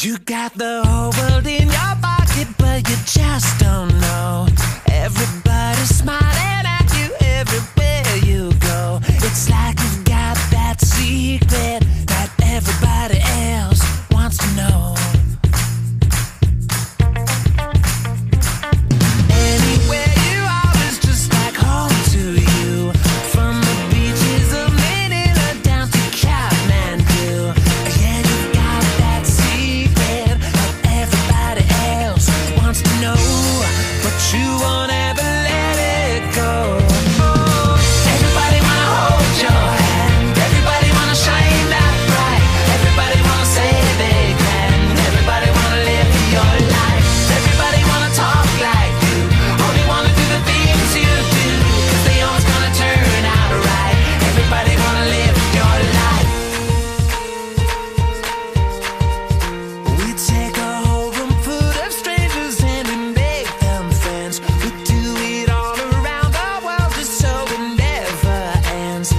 You got the whole world in your pocket, but you just don't know. Everybody's smiling at you everywhere you go. It's like you've got that secret that everybody else wants to know. Anywhere you are is just like home to you. From the beaches of Manila down to Kathmandu. Yeah, you've got that secret that everybody else wants to know, but you won't ever let it go. Everybody wanna hold your hand. Everybody wanna shine that bright. Everybody wanna say they can. Everybody wanna live your life. Everybody wanna talk like you. Only wanna do the things you do, 'cause they always gonna turn out right. Everybody wanna live your life. We take a whole room full of strangers and we make them friends. We do it all around the world just so it never ends.